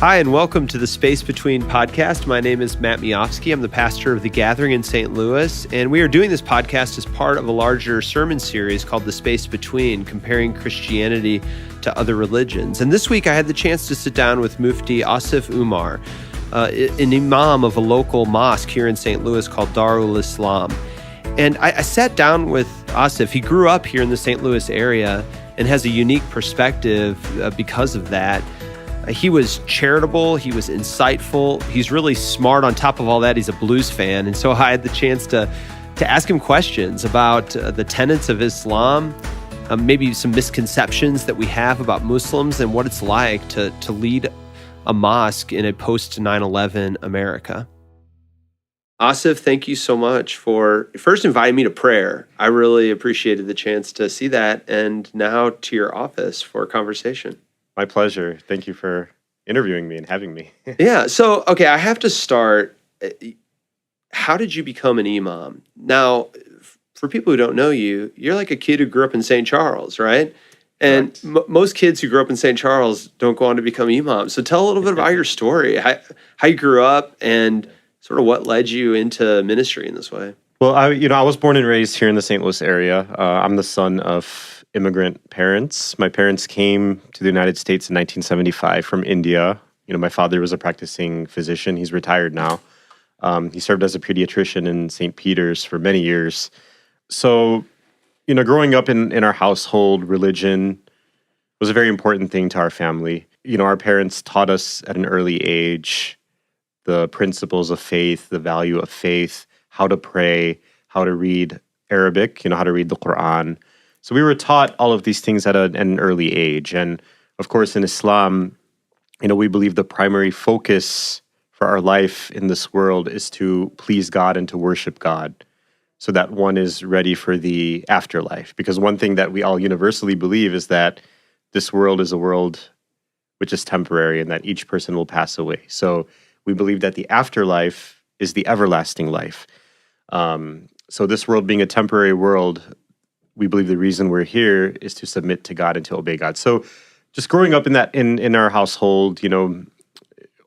Hi, and welcome to the Space Between podcast. My name is Matt Miofsky. I'm the pastor of The Gathering in St. Louis, and we are doing this podcast as part of a larger sermon series called The Space Between, comparing Christianity to other religions. And this week I had the chance to sit down with Mufti Asif Umar, an imam of a local mosque here in St. Louis called Daar-ul Islam. And I sat down with Asif. He grew up here in the St. Louis area and has a unique perspective because of that. He was charitable, he was insightful, he's really smart. On top of all that, he's a blues fan. And so I had the chance to ask him questions about the tenets of Islam, maybe some misconceptions that we have about Muslims and what it's like to lead a mosque in a post-9/11 America. Asif, thank you so much for first inviting me to prayer. I really appreciated the chance to see that, and now to your office for a conversation. My pleasure. Thank you for interviewing me and having me. Yeah. So, okay, I have to start. How did you become an imam? Now, for people who don't know you, you're like a kid who grew up in St. Charles, right? And most kids who grow up in St. Charles don't go on to become imams. So tell a little bit about your story, how you grew up and sort of what led you into ministry in this way. Well, I was born and raised here in the St. Louis area. I'm the son of immigrant parents. My parents came to the United States in 1975 from India. My father was a practicing physician. He's retired now. He served as a pediatrician in St. Peter's for many years. So, growing up in our household, religion was a very important thing to our family. Our parents taught us at an early age the principles of faith, the value of faith, how to pray, how to read Arabic, how to read the Quran. So we were taught all of these things at an early age. And of course, in Islam, we believe the primary focus for our life in this world is to please God and to worship God so that one is ready for the afterlife. Because one thing that we all universally believe is that this world is a world which is temporary and that each person will pass away. So we believe that the afterlife is the everlasting life. So this world being a temporary world, we believe the reason we're here is to submit to God and to obey God. So just growing up in our household,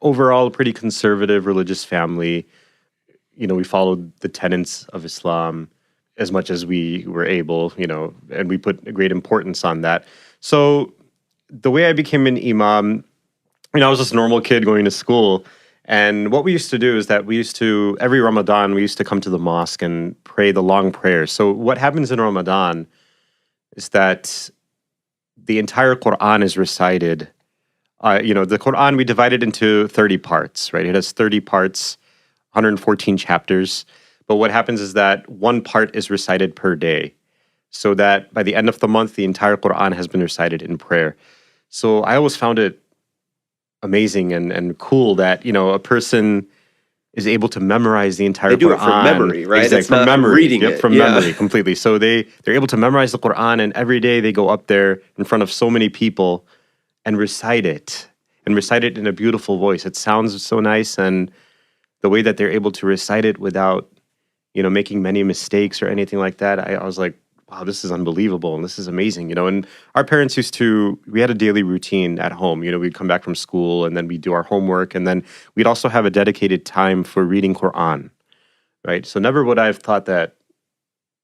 overall a pretty conservative religious family. We followed the tenets of Islam as much as we were able, and we put a great importance on that. So the way I became an imam, I was just a normal kid going to school. And what we used to do is that every Ramadan, we used to come to the mosque and pray the long prayers. So what happens in Ramadan is that the entire Quran is recited. The Quran, we divide it into 30 parts, right? It has 30 parts, 114 chapters. But what happens is that one part is recited per day, so that by the end of the month, the entire Quran has been recited in prayer. So I always found it amazing and cool that a person is able to memorize the entire Quran. They do it from memory, right? Exactly, it's from not memory. Reading yep, it. From memory completely. So they're able to memorize the Quran, and every day they go up there in front of so many people and recite it in a beautiful voice. It sounds so nice, and the way that they're able to recite it without making many mistakes or anything like that, I was like, wow, this is unbelievable and this is amazing, And our parents we had a daily routine at home. We'd come back from school and then we'd do our homework, and then we'd also have a dedicated time for reading Quran, right? So never would I have thought that,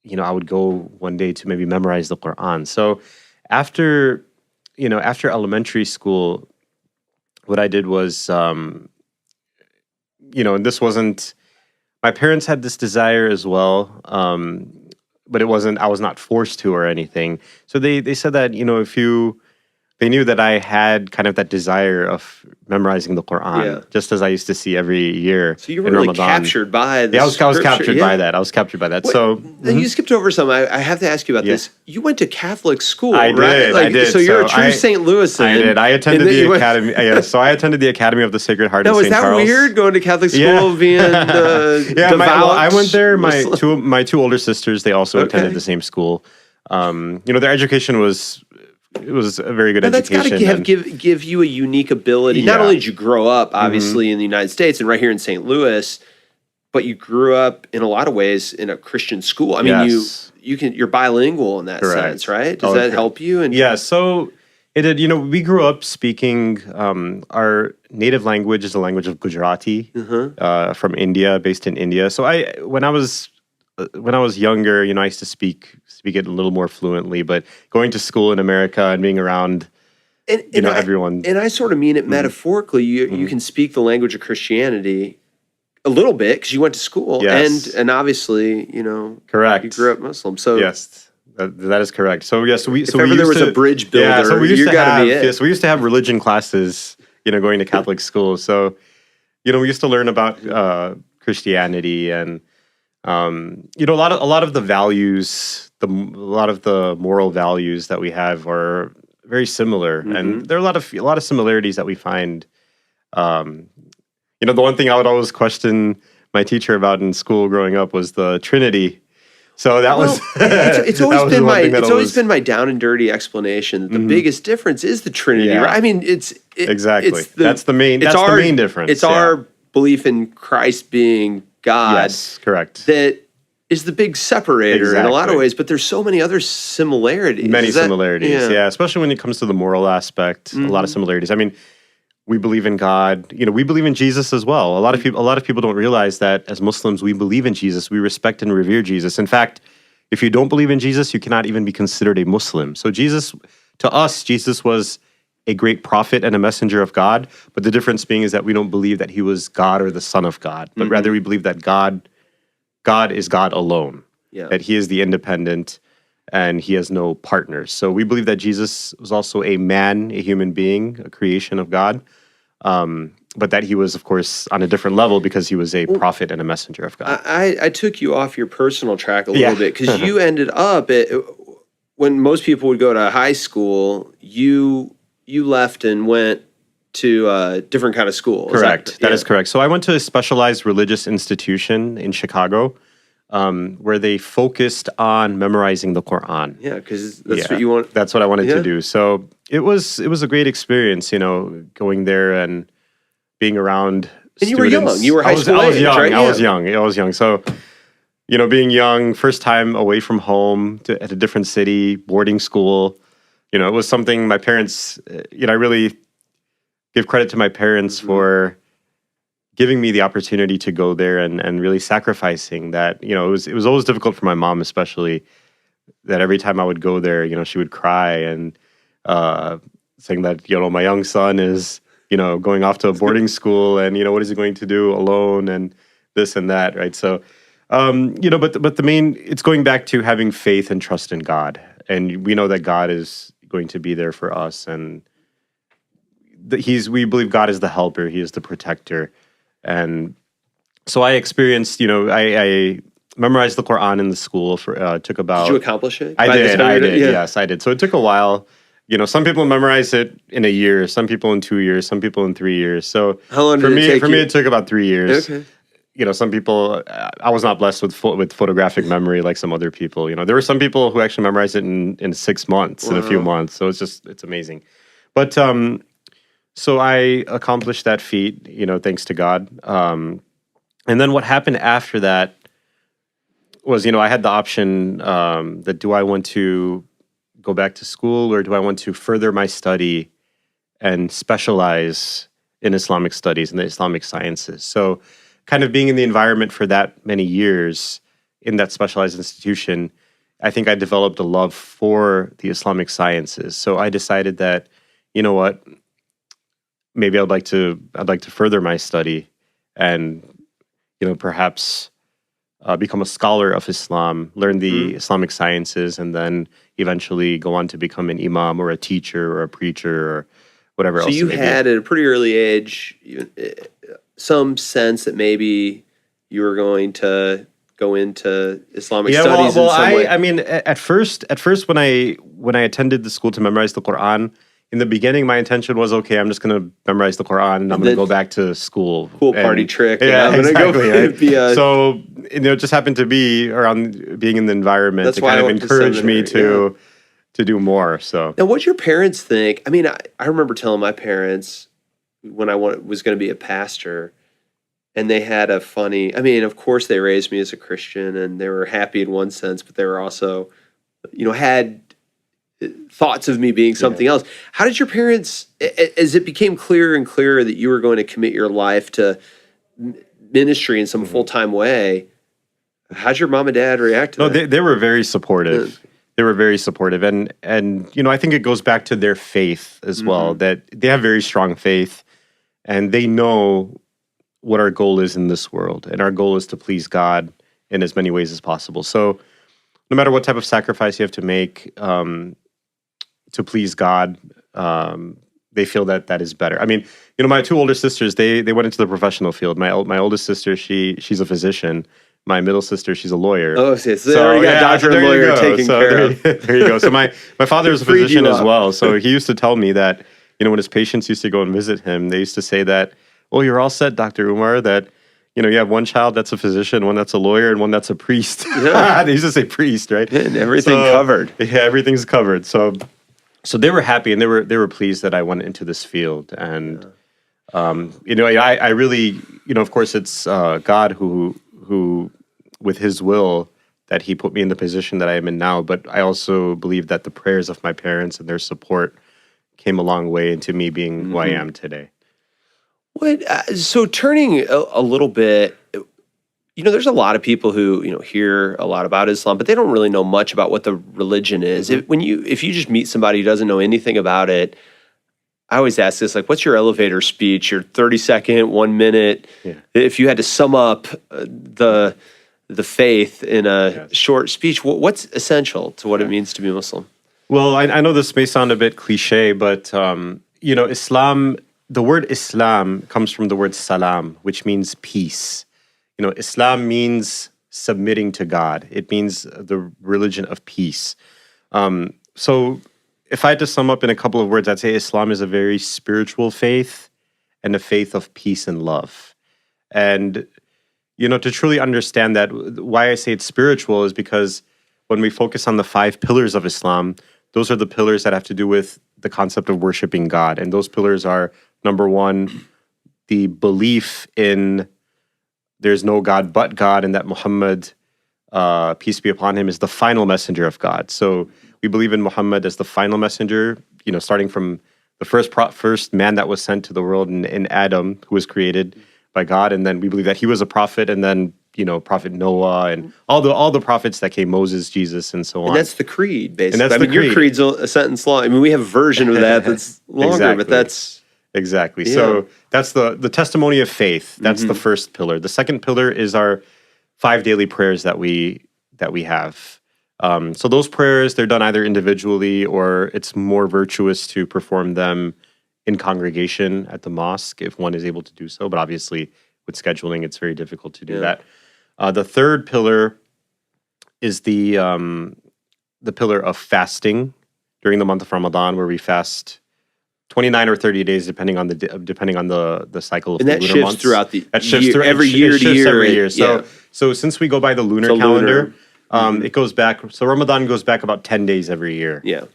I would go one day to maybe memorize the Quran. So after elementary school, what I did was, and this wasn't, my parents had this desire as well, but I was not forced to or anything. So they said that, they knew that I had kind of that desire of memorizing the Quran, just as I used to see every year. So you were really Ramadan. Captured by this. Yeah, I was captured by that. I was captured by that. Wait, so you skipped over some. I have to ask you about this. You went to Catholic school, I right? I did. So you're a true St. Louisan. I did. I attended the academy. So I attended the Academy of the Sacred Heart in Now, St. Charles. Now, is that weird going to Catholic school being devout? I went there. My two older sisters, they also attended the same school. Their education was a very good education. That's got to give you a unique ability. Not only did you grow up, obviously, in the United States and right here in St. Louis, but you grew up in a lot of ways in a Christian school. I mean, you're bilingual in that sense, right? Does that help you? Yeah. So It did. We grew up speaking, our native language is the language of Gujarati, from India, based in India. So when I was younger, I used to speak it a little more fluently. But going to school in America and being around, everyone. And I sort of mean it metaphorically. You can speak the language of Christianity a little bit because you went to school, Yes. and obviously, Correct. you grew up Muslim. So Yes. That is correct. So yeah, so we if so ever we there used was to, a bridge builder, yeah, so we used you to got to have be it. so we used to have religion classes, going to Catholic school. So we used to learn about Christianity and a lot of the values, a lot of the moral values that we have are very similar, and there are a lot of similarities that we find. The one thing I would always question my teacher about in school growing up was the Trinity. So that was it's always been my down and dirty explanation that the biggest difference is the Trinity, right? I mean, exactly that's the main difference. It's our belief in Christ being God. Yes, correct. That is the big separator in a lot of ways, but there's so many other similarities. Similarities, especially when it comes to the moral aspect. A lot of similarities. I mean, we believe in God. We believe in Jesus as well. A lot of people don't realize that as Muslims, we believe in Jesus. We respect and revere Jesus. In fact, if you don't believe in Jesus, you cannot even be considered a Muslim. So to us, Jesus was a great prophet and a messenger of God. But the difference being is that we don't believe that he was God or the Son of God, but rather we believe that God is God alone. Yeah. That he is the independent and he has no partners. So we believe that Jesus was also a man, a human being, a creation of God. But that he was, of course, on a different level because he was a prophet and a messenger of God. I took you off your personal track a little bit because you ended up when most people would go to high school, you left and went to a different kind of school. Correct. That is correct. So I went to a specialized religious institution in Chicago, where they focused on memorizing the Quran. Yeah, because that's what you want. That's what I wanted to do. So it was a great experience, going there and being around And students. you were young. You were high school I was age, young. right? I was young. So, being young, first time away from home at a different city, boarding school, it was something my parents, I really give credit to my parents for giving me the opportunity to go there and really sacrificing that. It was always difficult for my mom, especially, that every time I would go there, she would cry and saying that, my young son is, going off to a boarding school and, what is he going to do alone and this and that, right? So, but the main, it's going back to having faith and trust in God. And we know that God is going to be there for us, and we believe God is the helper, he is the protector. And so I experienced, I memorized the Quran in the school took about... Did you accomplish it? I did, yes, I did. So it took a while. Some people memorize it in a year, some people in 2 years, some people in 3 years. So how long did it take? For me, it took about 3 years. Okay. Some people, I was not blessed with photographic memory like some other people. There were some people who actually memorized it in 6 months, in a few months. So it's amazing. But so I accomplished that feat, thanks to God. And then what happened after that was, I had the option that do I want to go back to school or do I want to further my study and specialize in Islamic studies and the Islamic sciences? So kind of being in the environment for that many years in that specialized institution, I think I developed a love for the Islamic sciences. So I decided that, you know what, maybe I'd like to further my study and, perhaps become a scholar of Islam, learn the Islamic sciences, and then eventually go on to become an imam or a teacher or a preacher or whatever else. So you had at a pretty early age some sense that maybe you were going to go into Islamic studies in some way? I mean, at first when I attended the school to memorize the Quran, in the beginning, my intention was, okay, I'm just going to memorize the Quran and I'm going to go back to school. Cool party trick. Yeah, I'm exactly. Go be a, so, it just happened to be around being in the environment to kind of encourage me to do more. So now, what'd your parents think? I mean, I remember telling my parents when I was going to be a pastor, and they had a funny, of course they raised me as a Christian and they were happy in one sense, but they were also, had thoughts of me being something else. How did your parents, as it became clearer and clearer that you were going to commit your life to ministry in some full-time way, how'd your mom and dad react to that? They were very supportive. They were very supportive. And I think it goes back to their faith as well, that they have very strong faith and they know what our goal is in this world. And our goal is to please God in as many ways as possible. So no matter what type of sacrifice you have to make to please God, they feel that is better. I mean, my two older sisters, they went into the professional field. My oldest sister, she's a physician. My middle sister, she's a lawyer. Oh, so they already got doctor and lawyer taken care of. There you go. So my father was a physician as well. So he used to tell me that, when his patients used to go and visit him, they used to say that, "Oh, you're all set, Dr. Umar, that, you have one child that's a physician, one that's a lawyer, and one that's a priest." Yeah. They used to say priest, right? And everything covered. Yeah, everything's covered. So they were happy and they were pleased that I went into this field. And, I really, of course, it's God who with his will that he put me in the position that I am in now. But I also believe that the prayers of my parents and their support came a long way into me being who I am today. So turning a little bit, there's a lot of people who, hear a lot about Islam, but they don't really know much about what the religion is. If you just meet somebody who doesn't know anything about it, I always ask this, what's your elevator speech, your 30-second, 1 minute? Yeah. If you had to sum up the faith in a short speech, what's essential to what it means to be Muslim? Well, I know this may sound a bit cliche, but, Islam, the word Islam comes from the word salam, which means peace. Islam means submitting to God. It means the religion of peace. So if I had to sum up in a couple of words, I'd say Islam is a very spiritual faith and a faith of peace and love. And, to truly understand that, why I say it's spiritual is because when we focus on the 5 pillars of Islam, those are the pillars that have to do with the concept of worshiping God. And those pillars are, number 1, the belief in there's no God but God, and that Muhammad, peace be upon him, is the final messenger of God. So we believe in Muhammad as the final messenger, starting from the first man that was sent to the world in Adam, who was created by God. And then we believe that he was a prophet, and then, Prophet Noah, and all the prophets that came, Moses, Jesus, and so on. And that's the creed, basically. Your creed's a sentence long. we have a version of that that's longer, exactly. But that's... Exactly. Yeah. So that's the testimony of faith. That's the first pillar. The second pillar is our 5 daily prayers that we have. So those prayers, they're done either individually or it's more virtuous to perform them in congregation at the mosque if one is able to do so. But obviously, with scheduling, it's very difficult to do that. The third pillar is the pillar of fasting during the month of Ramadan, where we fast 29 or 30 days, depending on the cycle of the lunar months. And that shifts throughout the year, every year to year. Every year. So since we go by the lunar calendar, it goes back. So Ramadan goes back about 10 days every year. Yeah.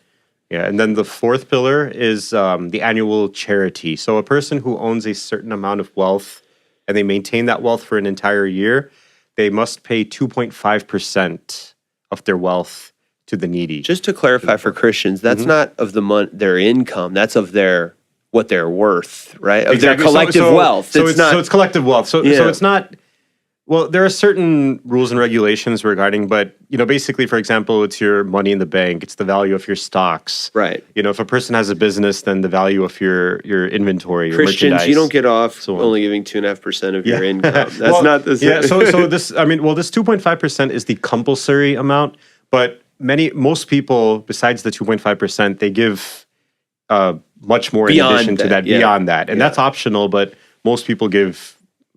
Yeah. And then the fourth pillar is the annual charity. So a person who owns a certain amount of wealth and they maintain that wealth for an entire year, they must pay 2.5% of their wealth to the needy. Just to clarify for Christians, that's not of their income. That's of what they're worth, right? Of their collective wealth. So it's collective wealth. So it's not. Well, there are certain rules and regulations regarding, but basically, for example, it's your money in the bank. It's the value of your stocks. Right. If a person has a business, then the value of your inventory, your Christians, merchandise. you don't get off only giving 2.5% of your income. That's not the same. Yeah. So this, this 2.5% is the compulsory amount, but most people, besides the 2.5%, they give much more in addition to that, beyond that. And that's optional, but most people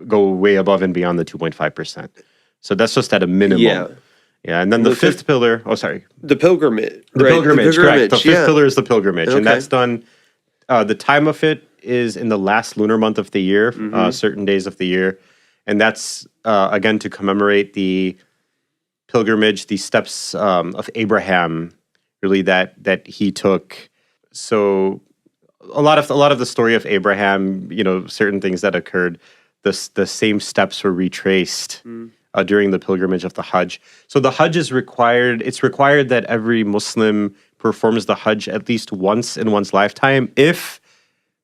go way above and beyond the 2.5%. So that's just at a minimum. Yeah. Yeah. And then the fifth pillar, the pilgrimage. The pilgrimage, correct. The fifth pillar is the pilgrimage. Okay. And that's done, the time of it is in the last lunar month of the year, certain days of the year. And that's, again, to commemorate the pilgrimage, the steps of Abraham, really that he took. So a lot of the story of Abraham, certain things that occurred, the same steps were retraced during the pilgrimage of the Hajj. So the Hajj is required. It's required that every Muslim performs the Hajj at least once in one's lifetime if,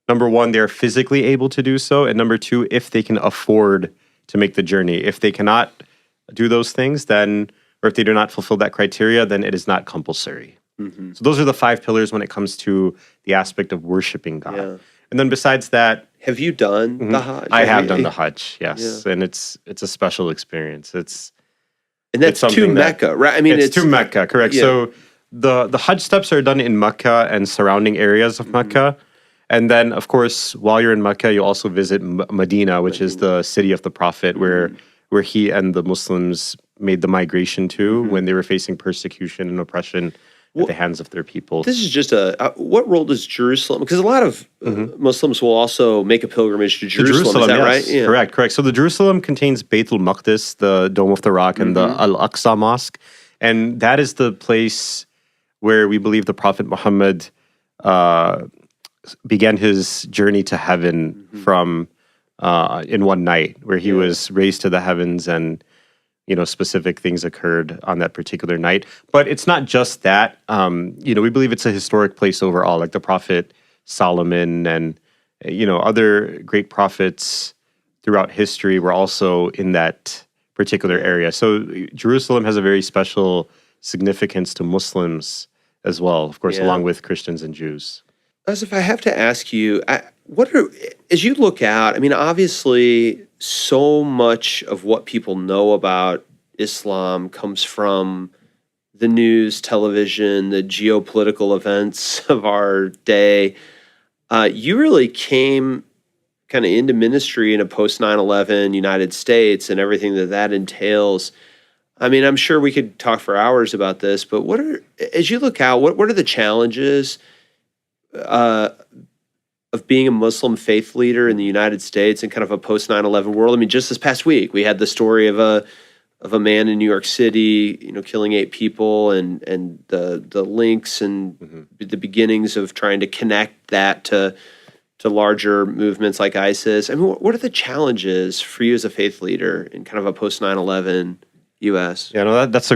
number one, they're physically able to do so, and number two, if they can afford to make the journey. If they cannot do those things, then, or if they do not fulfill that criteria, then it is not compulsory. So those are the 5 pillars when it comes to the aspect of worshiping God. Yeah. And then besides that, Have you done the Hajj? I have done the Hajj, yes. And it's a special experience. And that's to something Mecca, right? I mean, it's to Mecca, correct. Yeah. So the Hajj steps are done in Mecca and surrounding areas of Mecca. And then, of course, while you're in Mecca, you also visit Medina, which is the city of the Prophet, where he and the Muslims made the migration to when they were facing persecution and oppression at the hands of their people. This is just what role does Jerusalem? Because a lot of Muslims will also make a pilgrimage to Jerusalem. Is that yes. right? Yeah. Correct. So the Jerusalem contains Beit al-Maqdis, the Dome of the Rock, and the Al-Aqsa Mosque. And that is the place where we believe the Prophet Muhammad began his journey to heaven from in one night, where he was raised to the heavens, and specific things occurred on that particular night. But it's not just that. We believe it's a historic place overall, like the Prophet Solomon and other great prophets throughout history were also in that particular area. So Jerusalem has a very special significance to Muslims as well, of course, along with Christians and Jews. Asif, I have to ask you, as you look out, I mean, obviously, so much of what people know about Islam comes from the news, television, the geopolitical events of our day. You really came kind of into ministry in a post 9/11 United States and everything that entails. I mean, I'm sure we could talk for hours about this, but as you look out, what are the challenges of being a Muslim faith leader in the United States and kind of a post 9/11 world? I mean, just this past week, we had the story of a man in New York City, killing 8 people, and the links and the beginnings of trying to connect that to larger movements like ISIS. I mean, what are the challenges for you as a faith leader in kind of a post 9/11 U.S.? Yeah, no, that's a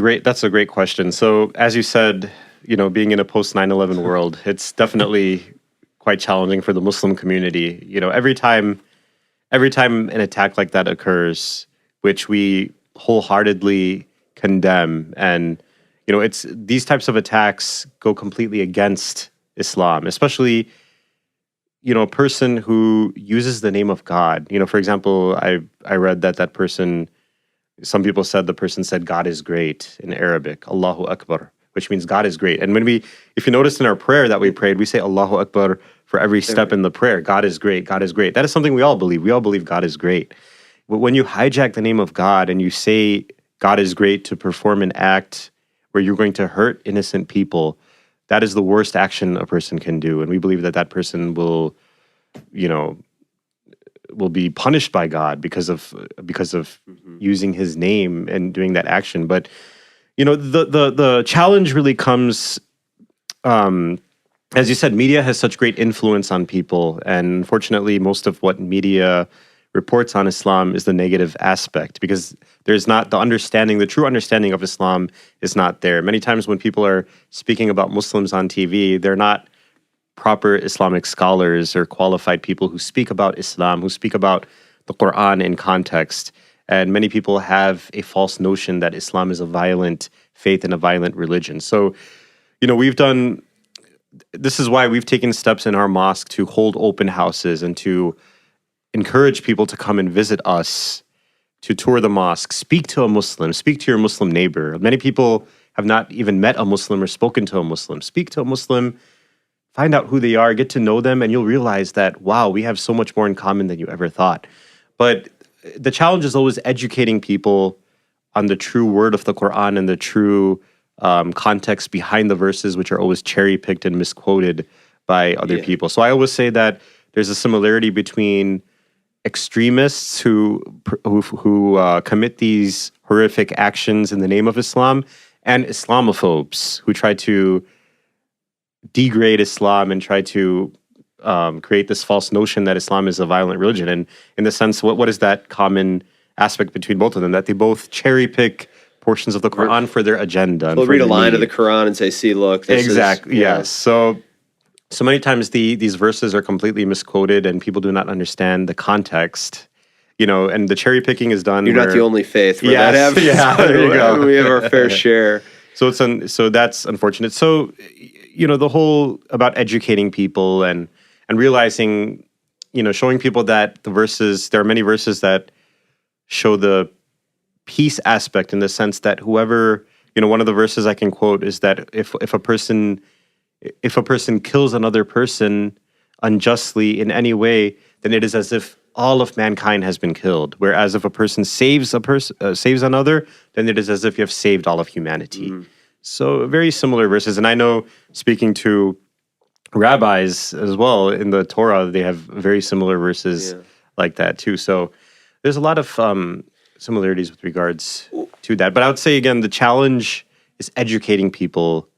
great question. So, as you said, being in a post 9/11 world, it's definitely quite challenging for the Muslim community. Every time an attack like that occurs, which we wholeheartedly condemn, and it's these types of attacks go completely against Islam, especially a person who uses the name of God. For example, I read that person, some people said the person said God is great in Arabic, Allahu Akbar, which means God is great. And if you noticed in our prayer that we prayed, we say Allahu Akbar for every step in the prayer. God is great. God is great. That is something we all believe. We all believe God is great. But when you hijack the name of God and you say God is great to perform an act where you're going to hurt innocent people, that is the worst action a person can do. And we believe that person will be punished by God because of using his name and doing that action. But the challenge really comes, as you said, media has such great influence on people, and unfortunately, most of what media reports on Islam is the negative aspect, because there's not the true understanding of Islam is not there. Many times when people are speaking about Muslims on TV, they're not proper Islamic scholars or qualified people who speak about Islam, who speak about the Quran in context. And many people have a false notion that Islam is a violent faith and a violent religion. So, this is why we've taken steps in our mosque to hold open houses and to encourage people to come and visit us, to tour the mosque, speak to a Muslim, speak to your Muslim neighbor. Many people have not even met a Muslim or spoken to a Muslim. Speak to a Muslim, find out who they are, get to know them, and you'll realize that, wow, we have so much more in common than you ever thought. But the challenge is always educating people on the true word of the Quran and the true context behind the verses, which are always cherry-picked and misquoted by other people. So I always say that there's a similarity between extremists who commit these horrific actions in the name of Islam and Islamophobes who try to degrade Islam and try to create this false notion that Islam is a violent religion. And in the sense, what is that common aspect between both of them? That they both cherry pick portions of the Quran for their agenda. They'll read a line of the Quran and say, "See, look, this exactly, is, yes." So many times these verses are completely misquoted, and people do not understand the context. And the cherry picking is done. You're not the only faith where that happens. Yeah, there you go. We have our fair share. So so that's unfortunate. So the whole about educating people and realizing, showing people that there are many verses that show the peace aspect, in the sense that whoever, one of the verses I can quote is that if a person kills another person unjustly in any way, then it is as if all of mankind has been killed. Whereas if a person saves another, then it is as if you have saved all of humanity. So very similar verses. And I know, speaking to rabbis as well in the Torah, they have very similar verses like that too. So there's a lot of similarities with regards to that. But I would say, again, the challenge is educating people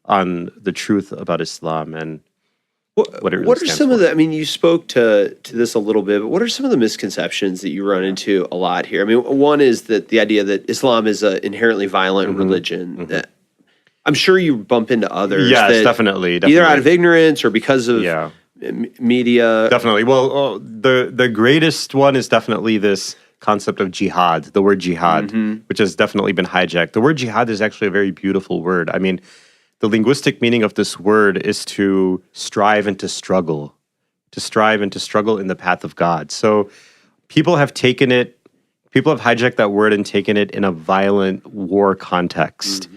on the truth about Islam and what are some of the, I mean, you spoke to this a little bit, but what are some of the misconceptions that you run into a lot here? I mean, one is that the idea that Islam is an inherently violent religion. That I'm sure you bump into others. Yes, definitely. Either out of ignorance or because of media. Definitely. Well, the greatest one is definitely this concept of jihad, the word jihad, which has definitely been hijacked. The word jihad is actually a very beautiful word. I mean, the linguistic meaning of this word is to strive and to struggle in the path of God. So people have hijacked that word and taken it in a violent war context.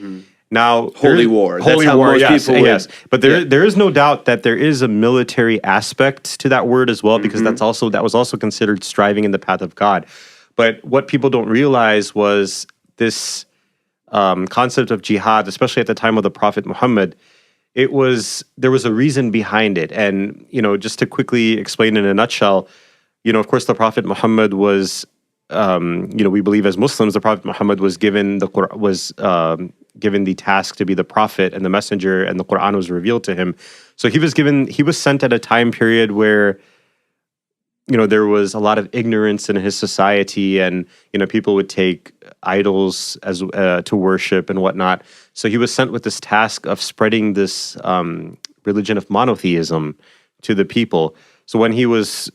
Now, holy war. Holy That's how war, most yes, people would. yes. But there is no doubt that there is a military aspect to that word as well, because that was also considered striving in the path of God. But what people don't realize was this concept of jihad, especially at the time of the Prophet Muhammad. There was a reason behind it. And, just to quickly explain in a nutshell, of course, the Prophet Muhammad was, we believe as Muslims, the Prophet Muhammad was given given the task to be the prophet and the messenger, and the Quran was revealed to him. So he was sent at a time period where, there was a lot of ignorance in his society, and, people would take idols as to worship and whatnot. So he was sent with this task of spreading this religion of monotheism to the people. So when he was,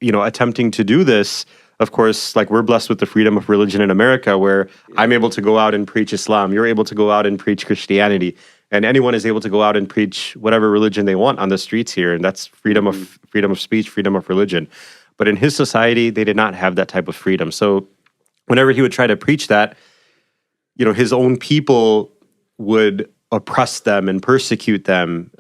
attempting to do this, of course, like, we're blessed with the freedom of religion in America, where I'm able to go out and preach Islam. You're able to go out and preach Christianity. And anyone is able to go out and preach whatever religion they want on the streets here. And that's freedom of speech, freedom of religion. But in his society, they did not have that type of freedom. So whenever he would try to preach that, his own people would oppress them and persecute them,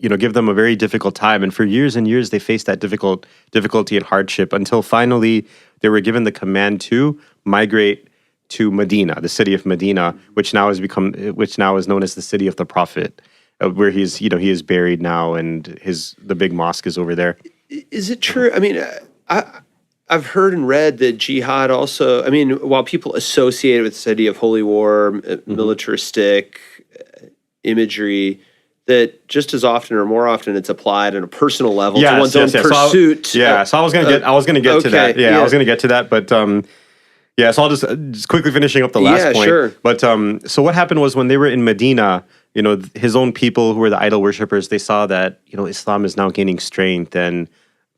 give them a very difficult time. And for years and years, they faced that difficulty and hardship, until finally they were given the command to migrate to Medina, the city of Medina, which now is known as the city of the Prophet, where he is buried now, and the big mosque is over there. Is it true? I mean, I've heard and read that jihad also, I mean, while people associate it with this idea of holy war, militaristic imagery, that just as often or more often it's applied on a personal level to one's own pursuit. So I was going to get to that. I was going to get to that, but so I'll just quickly finishing up the last point. Sure. But so what happened was, when they were in Medina, his own people who were the idol worshippers, they saw that, Islam is now gaining strength, and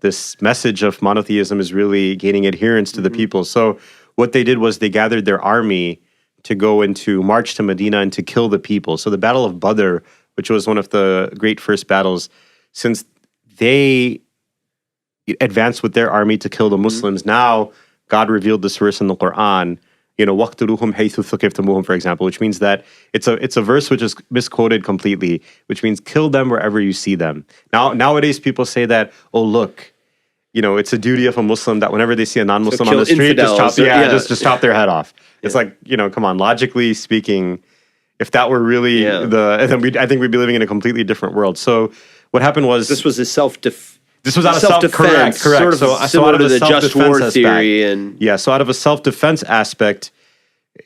this message of monotheism is really gaining adherence to the people. So what they did was they gathered their army to go into march to Medina and to kill the people. So the Battle of Badr, which was one of the great first battles, since they advanced with their army to kill the Muslims, now God revealed this verse in the Quran, وَقْتُلُوهُمْ حَيْثُ ثُقِفْتُمُوهُم, for example, which means that it's a verse which is misquoted completely, which means kill them wherever you see them. Nowadays, people say that, oh, look, it's a duty of a Muslim that whenever they see a non-Muslim on the street, just chop their head off. It's like, come on, logically speaking, if that were really then I think we'd be living in a completely different world. So what happened was, this was a This was out of self-defense. Correct. Sort of similar to the just war theory. So out of a self-defense aspect,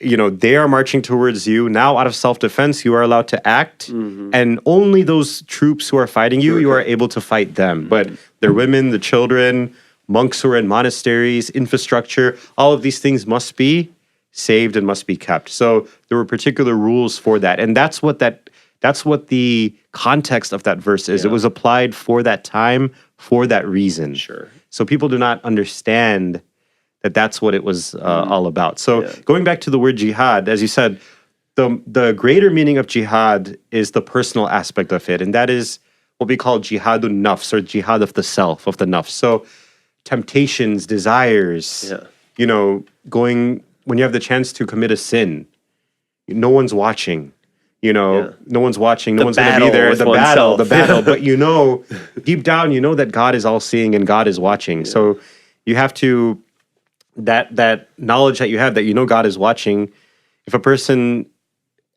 they are marching towards you. Now, out of self-defense, you are allowed to act. And only those troops who are fighting you, you are able to fight them. But their women, the children, monks who are in monasteries, infrastructure, all of these things must be saved and must be kept. So there were particular rules for that. And that's what the context of that verse is. Yeah. It was applied for that time, for that reason. Sure. So people do not understand that that's what it was all about. So going back to the word jihad, as you said, the greater meaning of jihad is the personal aspect of it. And that is what we call jihadun nafs, or jihad of the self, of the nafs. So temptations, desires, going when you have the chance to commit a sin, no one's watching. No one's watching, no one's going to be there. The battle, but deep down, that God is all seeing and God is watching. Yeah. So you have to, that knowledge that you have, that God is watching, if a person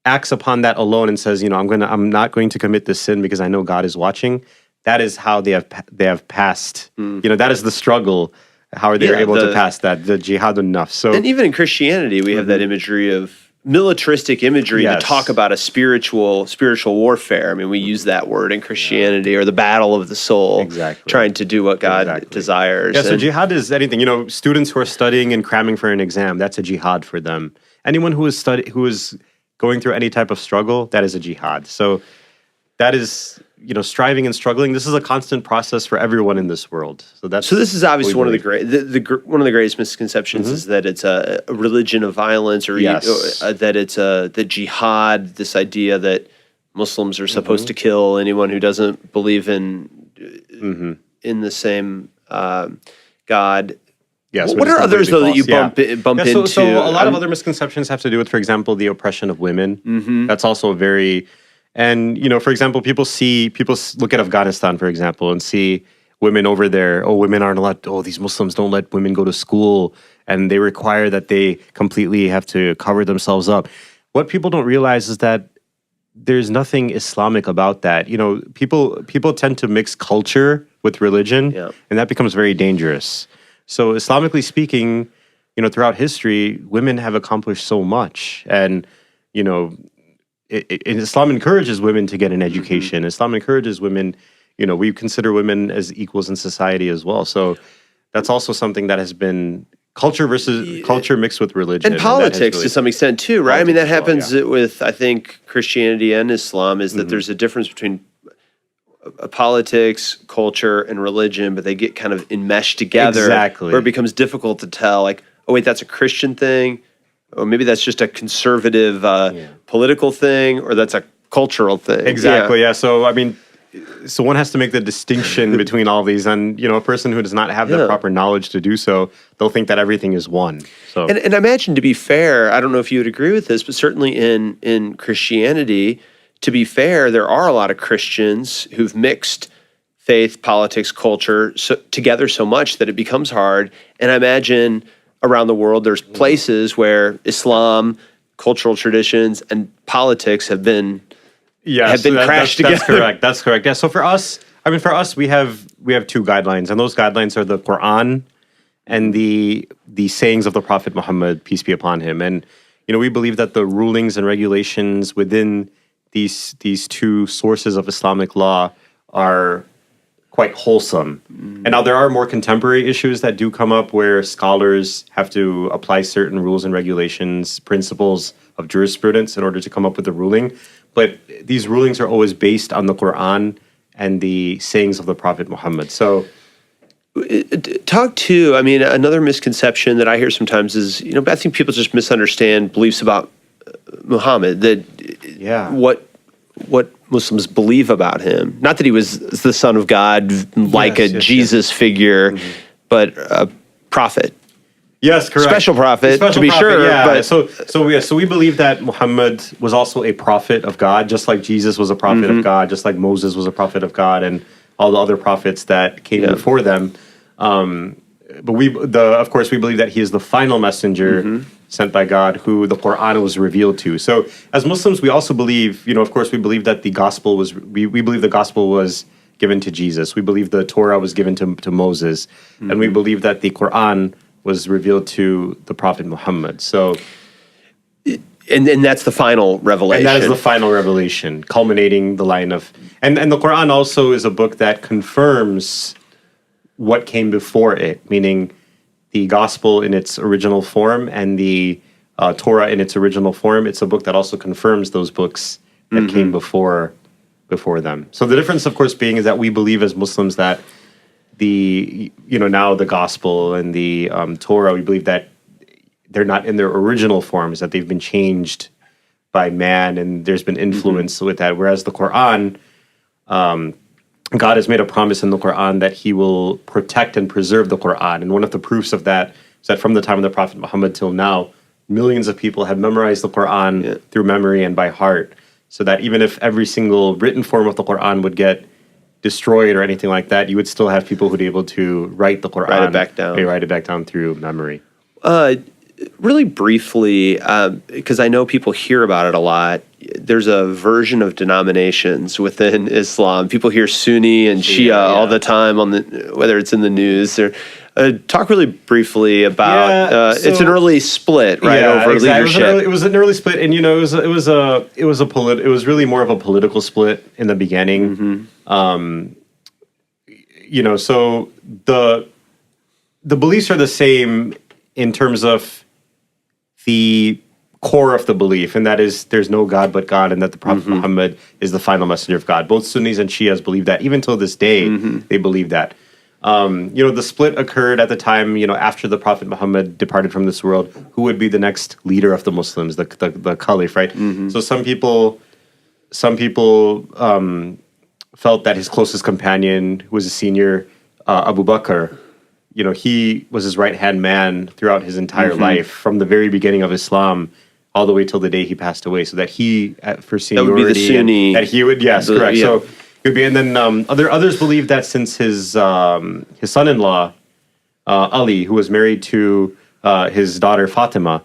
acts upon that alone and says, I'm not going to commit this sin because I know God is watching, that is how they have passed. That is the struggle. How are they able to pass that, the jihadun nafs. So, and even in Christianity, we have that imagery of militaristic imagery to talk about a spiritual warfare. I mean, we use that word in Christianity, or the battle of the soul, trying to do what God desires. Yeah, so jihad is anything. Students who are studying and cramming for an exam, that's a jihad for them. Anyone who is going through any type of struggle, that is a jihad. So that is, striving and struggling. This is a constant process for everyone in this world. So this is obviously one of the one of the greatest misconceptions is that it's a religion of violence, or that it's the jihad. This idea that Muslims are supposed to kill anyone who doesn't believe in the same God. Yes, what are others, though, that you bump into? So a lot of other misconceptions have to do with, for example, the oppression of women. That's also and, for example, people look at Afghanistan, for example, and see women over there. Oh, women aren't allowed. Oh, these Muslims don't let women go to school, and they require that they completely have to cover themselves up. What people don't realize is that there's nothing Islamic about that. People tend to mix culture with religion, and that becomes very dangerous. So Islamically speaking, throughout history, women have accomplished so much. And, Islam encourages women to get an education. Islam encourages women, we consider women as equals in society as well. So that's also something that has been culture mixed with religion. And politics to some extent too, right? I mean, that happens with, I think, Christianity and Islam, is that there's a difference between politics, culture, and religion, but they get kind of enmeshed together, where it becomes difficult to tell, like, oh wait, that's a Christian thing, or maybe that's just a conservative political thing, or that's a cultural thing. So I mean, one has to make the distinction between all these, and a person who does not have the proper knowledge to do so, they'll think that everything is one. So and I imagine, to be fair, I don't know if you would agree with this, but certainly in Christianity, to be fair, there are a lot of Christians who've mixed faith, politics, culture together so much that it becomes hard. And I imagine around the world, there's places where Islam, cultural traditions, and politics have been crashed together. That's correct. Yeah. So for us, we have two guidelines, and those guidelines are the Quran and the sayings of the Prophet Muhammad, peace be upon him. And we believe that the rulings and regulations within these two sources of Islamic law are quite wholesome. And now there are more contemporary issues that do come up, where scholars have to apply certain rules and regulations, principles of jurisprudence in order to come up with a ruling. But these rulings are always based on the Quran and the sayings of the Prophet Muhammad. So another misconception that I hear sometimes is, I think people just misunderstand beliefs about Muhammad, what Muslims believe about him. Not that he was the son of God, like a Jesus figure, but a prophet. Yes, correct. Special prophet, to be sure. Yeah. But so we believe that Muhammad was also a prophet of God, just like Jesus was a prophet of God, just like Moses was a prophet of God, and all the other prophets that came before them. But of course, we believe that he is the final messenger sent by God, who the Quran was revealed to. So, as Muslims, we also believe, of course, we believe that the gospel was. We believe the gospel was given to Jesus. We believe the Torah was given to Moses, and we believe that the Quran was revealed to the Prophet Muhammad. So, and that's the final revelation. And that is the final revelation, culminating the line of. And the Quran also is a book that confirms what came before it, meaning the gospel in its original form and the Torah in its original form. It's a book that also confirms those books that came before them. So the difference, of course, being is that we believe as Muslims that now the gospel and the Torah, we believe that they're not in their original forms, that they've been changed by man, and there's been influence with that. Whereas the Quran, God has made a promise in the Quran that he will protect and preserve the Quran. And one of the proofs of that is that from the time of the Prophet Muhammad till now, millions of people have memorized the Quran through memory and by heart. So that even if every single written form of the Quran would get destroyed or anything like that, you would still have people who'd be able to write the Quran. Write it back down through memory. Really briefly, because I know people hear about it a lot, there's a version of denominations within Islam. People hear Sunni and Shia all the time, whether it's in the news. Talk really briefly about it's an early split, right? Over leadership. It was an early split, and it was really more of a political split in the beginning. So the beliefs are the same in terms of the core of the belief, and that is there's no God but God, and that the Prophet Muhammad is the final messenger of God. Both Sunnis and Shias believe that. Even till this day, they believe that. The split occurred at the time, after the Prophet Muhammad departed from this world, who would be the next leader of the Muslims, the caliph, right? So some people felt that his closest companion, who was a senior, Abu Bakr, he was his right-hand man throughout his entire life, from the very beginning of Islam all the way till the day he passed away, so that he, for seniority, that would be the Sunni, that he would, correct. Yeah. So it would be, and then others believe that since his son-in-law, Ali, who was married to his daughter Fatima,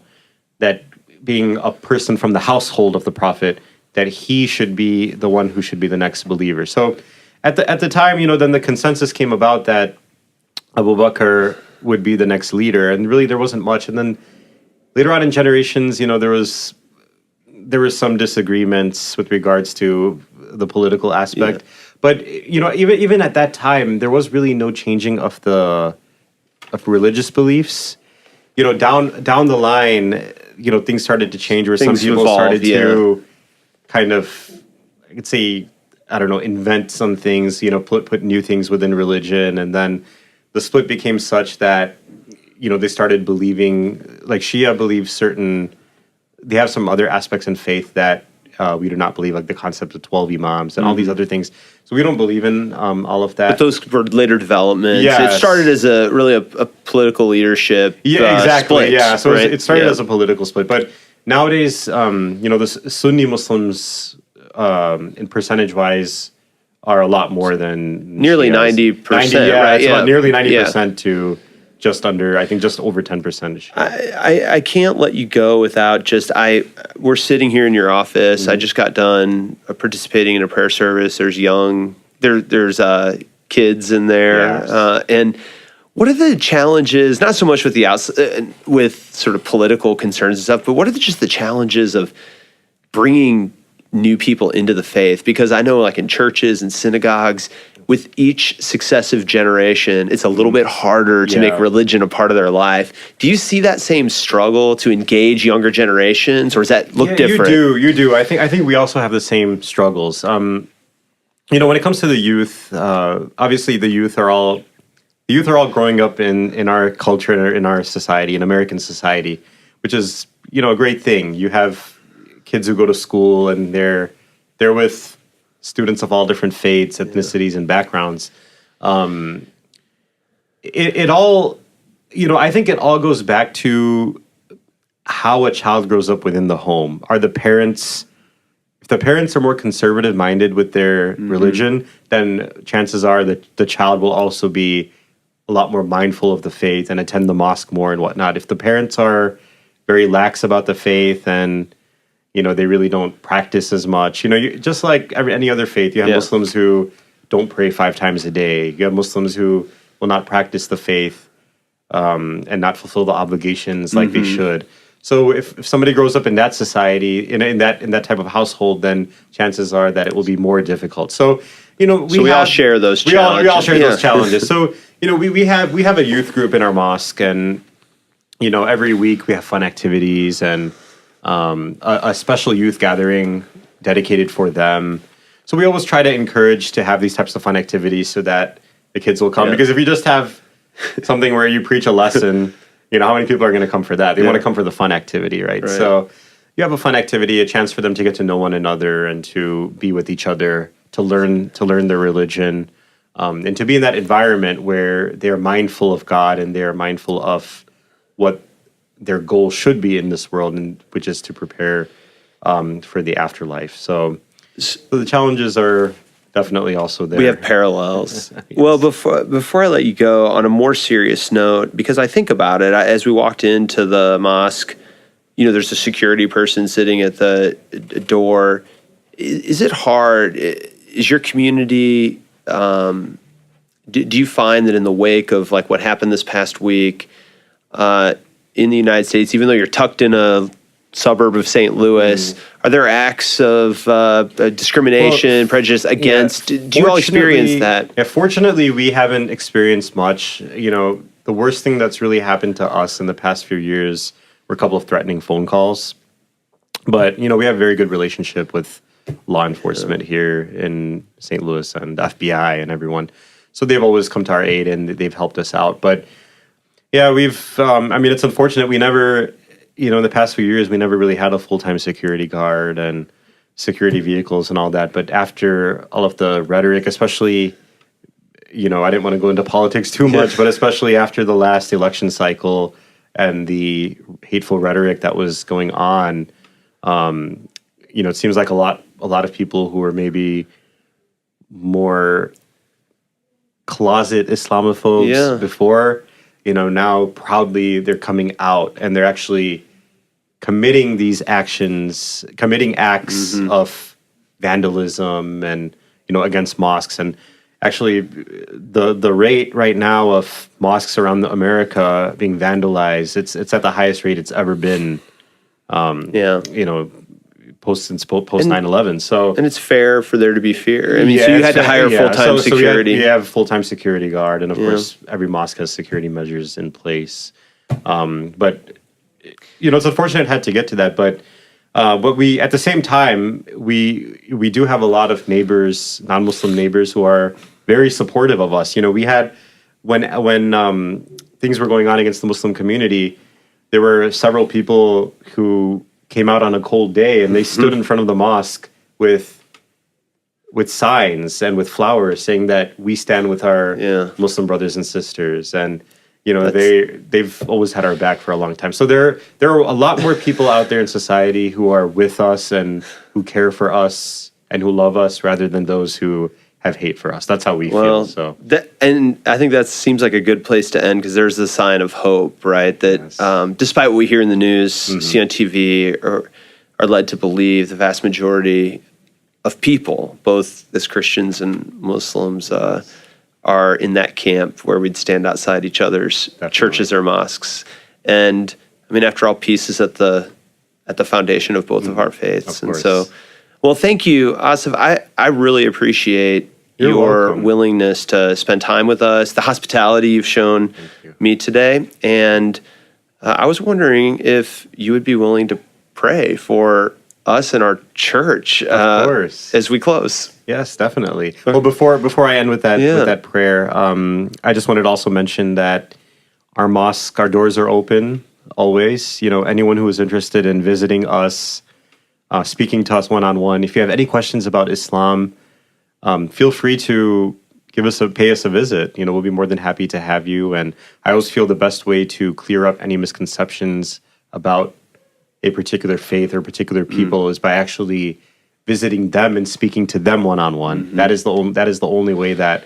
that being a person from the household of the Prophet, that he should be the one who should be the next believer. So at the time, then the consensus came about that Abu Bakr would be the next leader, and really there wasn't much. And then later on in generations, there was some disagreements with regards to the political aspect. But even at that time, there was really no changing of religious beliefs. Down the line, things started to change, where some people started to kind of, I could say, I don't know, invent some things, put new things within religion, and then the split became such that, they started believing, like Shia believes they have some other aspects in faith that we do not believe, like the concept of 12 imams and all these other things. So we don't believe in all of that. But those were later developments. Yes. It started as a political leadership exactly. split. Yeah, so it started as a political split. But nowadays, the Sunni Muslims, in percentage-wise, are a lot more than nearly 90%, right? It's about nearly 90% to just under, I think, just over 10%. I can't let you go without we're sitting here in your office. I just got done participating in a prayer service. There's kids in there, and what are the challenges? Not so much with with sort of political concerns and stuff, but what are just the challenges of bringing new people into the faith? Because I know, like in churches and synagogues, with each successive generation, it's a little bit harder to make religion a part of their life. Do you see that same struggle to engage younger generations, or does that look different? You do. I think we also have the same struggles. When it comes to the youth, obviously the youth are all growing up in our culture and in our society, in American society, which is a great thing. You have kids who go to school and they're with students of all different faiths, ethnicities, and backgrounds. It all, I think it all goes back to how a child grows up within the home. If the parents are more conservative minded with their religion, then chances are that the child will also be a lot more mindful of the faith and attend the mosque more and whatnot. If the parents are very lax about the faith and they really don't practice as much. Just like any other faith, you have Muslims who don't pray 5 times a day. You have Muslims who will not practice the faith and not fulfill the obligations like they should. So if somebody grows up in that society, in that type of household, then chances are that it will be more difficult. So we all share those challenges. We all share those challenges. So we have a youth group in our mosque, and every week we have fun activities and a special youth gathering dedicated for them. So we always try to encourage to have these types of fun activities so that the kids will come. Because if you just have something where you preach a lesson, how many people are going to come for that? They want to come for the fun activity, right? So you have a fun activity, a chance for them to get to know one another and to be with each other, to learn their religion, and to be in that environment where they're mindful of God and they're mindful of what their goal should be in this world, and which is to prepare for the afterlife. So the challenges are definitely also there. We have parallels. Yes. Well, before I let you go, on a more serious note, because I think about it, as we walked into the mosque, there's a security person sitting at the door. Is it hard? Is your community, do you find that in the wake of like what happened this past week in the United States, even though you're tucked in a suburb of St. Louis, are there acts of discrimination, prejudice against? Do you all experience that? Yeah, fortunately, we haven't experienced much. The worst thing that's really happened to us in the past few years were a couple of threatening phone calls. But, we have a very good relationship with law enforcement here in St. Louis and the FBI and everyone. So they've always come to our aid and they've helped us out. But, yeah, it's unfortunate. We never... in the past few years, we never really had a full-time security guard and security vehicles and all that. But after all of the rhetoric, especially, I didn't want to go into politics too much, but especially after the last election cycle and the hateful rhetoric that was going on, it seems like a lot of people who were maybe more closet Islamophobes before, now proudly they're coming out and they're actually committing acts of vandalism and, against mosques. And actually the rate right now of mosques around America being vandalized, it's at the highest rate it's ever been, post 9/11. So, and it's fair for there to be fear. So you had to hire full-time security. So we have full-time security guard, and of course, every mosque has security measures in place. But it's unfortunate it had to get to that. But we, at the same time, we do have a lot of neighbors, non-Muslim neighbors, who are very supportive of us. We had when things were going on against the Muslim community, there were several people who came out on a cold day and they stood in front of the mosque with signs and with flowers saying that we stand with our Muslim brothers and sisters, and they've always had our back for a long time. So there are a lot more people out there in society who are with us and who care for us and who love us rather than those who have hate for us. That's how we feel. So and I think that seems like a good place to end, because there's the sign of hope, right? That despite what we hear in the news, see on TV, or are led to believe, the vast majority of people, both as Christians and Muslims, are in that camp where we'd stand outside each other's churches or mosques. And after all, peace is at the foundation of both of our faiths. And so, well, thank you, Asif. I really appreciate your willingness to spend time with us, the hospitality you've shown me today. And I was wondering if you would be willing to pray for us and our church as we close. Yes, definitely. Well, before I end with that prayer, I just wanted to also mention that our mosque, our doors are open always. Anyone who is interested in visiting us, speaking to us one-on-one, if you have any questions about Islam, feel free to pay us a visit. We'll be more than happy to have you. And I always feel the best way to clear up any misconceptions about a particular faith or particular people is by actually visiting them and speaking to them one-on-one. That is the only way that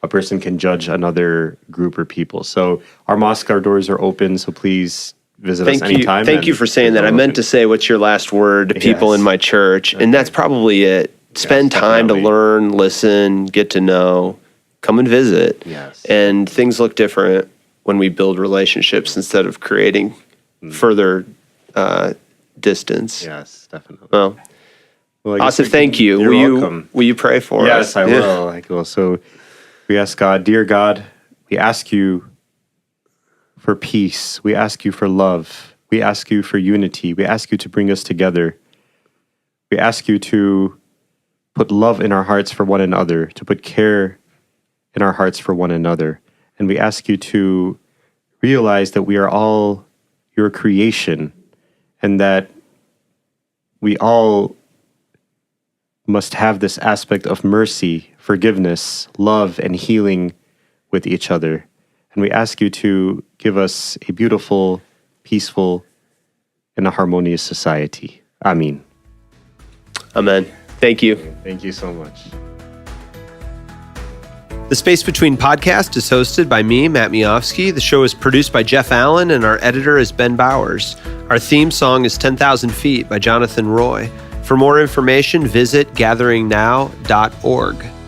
a person can judge another group or people. So our mosque, our doors are open. So please visit us anytime. Thank you for saying that. I meant to say, what's your last word to people in my church? Okay. And that's probably it. Spend time to learn, listen, get to know, come and visit. Yes. And things look different when we build relationships instead of creating further distance. Yes, definitely. Well, Asif, thank you. You're welcome. Will you pray for us? Yes, I will. So we ask God, dear God, we ask you for peace. We ask you for love. We ask you for unity. We ask you to bring us together. We ask you to put love in our hearts for one another, to put care in our hearts for one another. And we ask you to realize that we are all your creation and that we all must have this aspect of mercy, forgiveness, love, and healing with each other. And we ask you to give us a beautiful, peaceful, and a harmonious society. Amen. Amen. Thank you. Thank you so much. The Space Between podcast is hosted by me, Matt Miofsky. The show is produced by Jeff Allen, and our editor is Ben Bowers. Our theme song is 10,000 Feet by Jonathan Roy. For more information, visit gatheringnow.org.